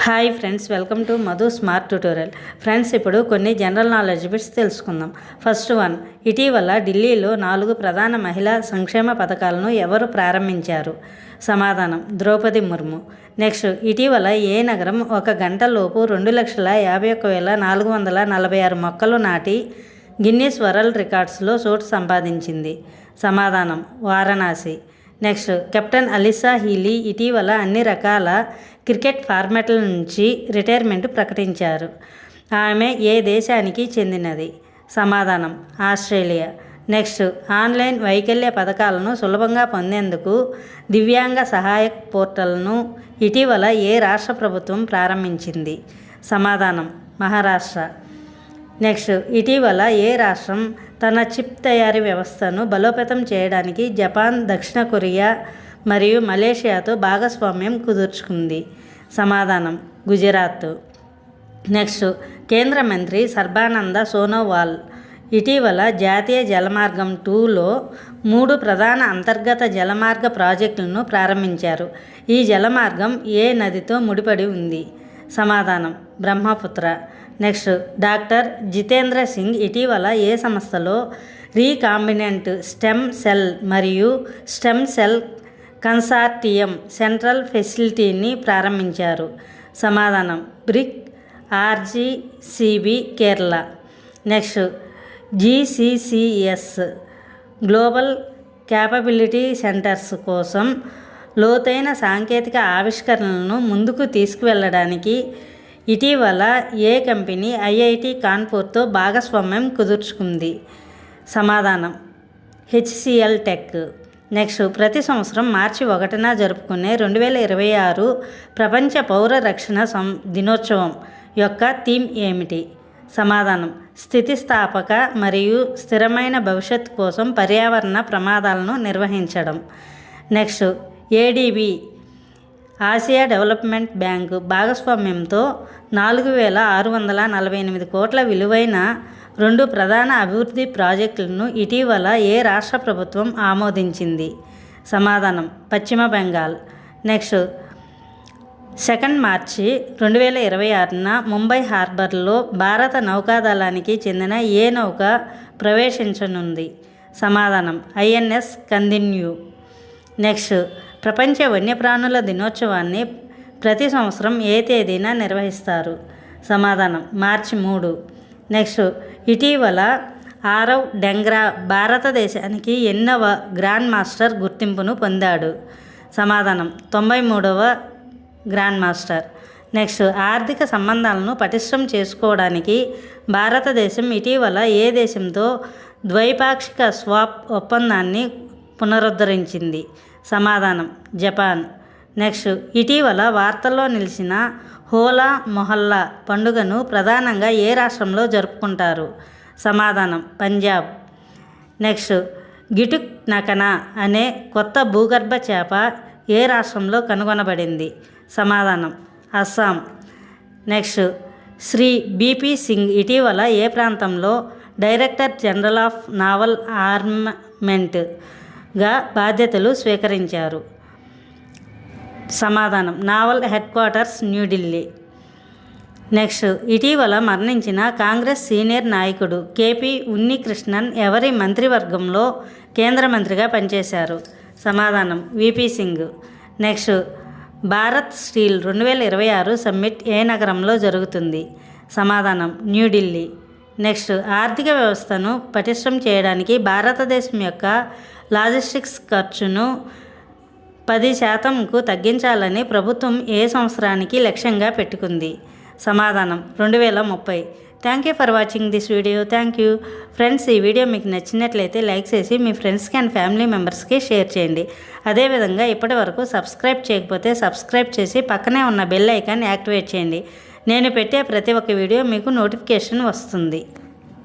Hi friends, welcome to Madhu smart tutorial. Friends, ఇప్పుడు కొన్ని general knowledge bits తెలుసుకుందాం. First one, ఇటీవల ఢిల్లీలో 4 ప్రధాన మహిళా సంక్షేమ పథకాలను ఎవరు ప్రారంభించారు? సమాధానం, ద్రౌపది ముర్ము. నెక్స్ట్, ఇటీవల ఏ నగరం 1 గంటలోపు 2,51,446 మొక్కలు నాటి గిన్నీస్ వరల్డ్ రికార్డ్స్లో చోటు సంపాదించింది? సమాధానం, Varanasi. Next, captain Alyssa Healy ఇటీవల అన్ని రకాల క్రికెట్ ఫార్మాట్ల నుంచి రిటైర్మెంట్ ప్రకటించారు. ఆమె ఏ దేశానికి చెందినది? సమాధానం, ఆస్ట్రేలియా. నెక్స్ట్, ఆన్లైన్ వైకల్య పథకాలను సులభంగా పొందేందుకు దివ్యాంగ సహాయక్ పోర్టల్ను ఇటీవల ఏ రాష్ట్ర ప్రభుత్వం ప్రారంభించింది? సమాధానం, మహారాష్ట్ర. నెక్స్ట్, ఇటీవల ఏ రాష్ట్రం తన చిప్ తయారీ వ్యవస్థను బలోపేతం చేయడానికి జపాన్, దక్షిణ కొరియా మరియు మలేషియాతో భాగస్వామ్యం కుదుర్చుకుంది? సమాధానం, గుజరాత్. నెక్స్ట్, కేంద్ర మంత్రి సర్బానంద సోనోవాల్ ఇటీవల జాతీయ జలమార్గం 2లో 3 ప్రధాన అంతర్గత జలమార్గ ప్రాజెక్టులను ప్రారంభించారు. ఈ జలమార్గం ఏ నదితో ముడిపడి ఉంది? సమాధానం, బ్రహ్మపుత్ర. నెక్స్ట్, డాక్టర్ జితేంద్ర సింగ్ ఇటీవల ఏ సంస్థలో రీకాంబినెంట్ స్టెమ్ సెల్ మరియు స్టెమ్ సెల్ కన్సార్టియం సెంట్రల్ ఫెసిలిటీని ప్రారంభించారు? సమాధానం, BRIC RGCB Kerala. Next, GCCs global capability centres కోసం లోతైన సాంకేతిక ఆవిష్కరణలను ముందుకు తీసుకువెళ్ళడానికి ఇటీవల ఏ కంపెనీ ఐఐటి కాన్పూర్తో భాగస్వామ్యం కుదుర్చుకుంది? సమాధానం, హెచ్సిఎల్ టెక్. నెక్స్ట్, ప్రతి సంవత్సరం మార్చి 1న జరుపుకునే 2026 ప్రపంచ పౌర రక్షణ దినోత్సవం యొక్క థీమ్ ఏమిటి? సమాధానం, స్థితిస్థాపక మరియు స్థిరమైన భవిష్యత్తు కోసం పర్యావరణ ప్రమాదాలను నిర్వహించడం. Next, ADB Asia development bank భాగస్వామ్యంతో 4,648 కోట్ల విలువైన 2 ప్రధాన అభివృద్ధి ప్రాజెక్టులను ఇటీవల ఏ రాష్ట్ర ప్రభుత్వం ఆమోదించింది? సమాధానం, పశ్చిమ బెంగాల్. నెక్స్ట్, 2 మార్చి 2026న ముంబై హార్బర్లో భారత నౌకాదళానికి చెందిన ఏ నౌక ప్రవేశించనుంది? సమాధానం, ఐఎన్ఎస్ కందిన్యూ. నెక్స్ట్, ప్రపంచ వన్యప్రాణుల దినోత్సవాన్ని ప్రతి సంవత్సరం ఏ తేదీన నిర్వహిస్తారు? సమాధానం, మార్చి 3. నెక్స్ట్, ఇటీవల ఆరవ్ డెంగ్రా భారతదేశానికి ఎన్నవ గ్రాండ్ మాస్టర్ గుర్తింపును పొందాడు? సమాధానం, 93వ గ్రాండ్ మాస్టర్. నెక్స్ట్, ఆర్థిక సంబంధాలను పటిష్టం చేసుకోవడానికి భారతదేశం ఇటీవల ఏ దేశంతో ద్వైపాక్షిక స్వాప్ ఒప్పందాన్ని పునరుద్ధరించింది? సమాధానం, జపాన్. నెక్స్ట్, ఇటీవల వార్తల్లో నిలిచిన హోలా మొహల్లా పండుగను ప్రధానంగా ఏ రాష్ట్రంలో జరుపుకుంటారు? సమాధానం, పంజాబ్. నెక్స్ట్, గిటుక్ నకనా అనే కొత్త భూగర్భ చేప ఏ రాష్ట్రంలో కనుగొనబడింది? సమాధానం, అస్సాం. నెక్స్ట్, శ్రీ బిపి సింగ్ ఇటీవల ఏ ప్రాంతంలో డైరెక్టర్ జనరల్ ఆఫ్ నావల్ ఆర్మమెంట్గా బాధ్యతలు స్వీకరించారు? సమాధానం, naval headquarters, New Delhi. Next, ఇటీవల మరణించిన కాంగ్రెస్ సీనియర్ నాయకుడు కేపీ ఉన్నికృష్ణన్ ఎవరి మంత్రివర్గంలో కేంద్ర మంత్రిగా పనిచేశారు? సమాధానం, V P Singh. Next, Bharat steel 2026 summit ఏ నగరంలో జరుగుతుంది? సమాధానం, న్యూఢిల్లీ. నెక్స్ట్, ఆర్థిక వ్యవస్థను పటిష్టం చేయడానికి భారతదేశం యొక్క లాజిస్టిక్స్ ఖర్చును 10%కు తగ్గించాలని ప్రభుత్వం ఏ సంవత్సరానికి లక్ష్యంగా పెట్టుకుంది? సమాధానం, 2030. Thank you for watching this video. Thank you friends. ఈ వీడియో మీకు నచ్చినట్లయితే లైక్ చేసి మీ ఫ్రెండ్స్కి అండ్ ఫ్యామిలీ మెంబర్స్కి షేర్ చేయండి. అదేవిధంగా ఇప్పటి వరకు సబ్స్క్రైబ్ చేయకపోతే సబ్స్క్రైబ్ చేసి పక్కనే ఉన్న బెల్ ఐకాన్ యాక్టివేట్ చేయండి. నేను పెట్టే ప్రతి ఒక్క వీడియో మీకు నోటిఫికేషన్ వస్తుంది.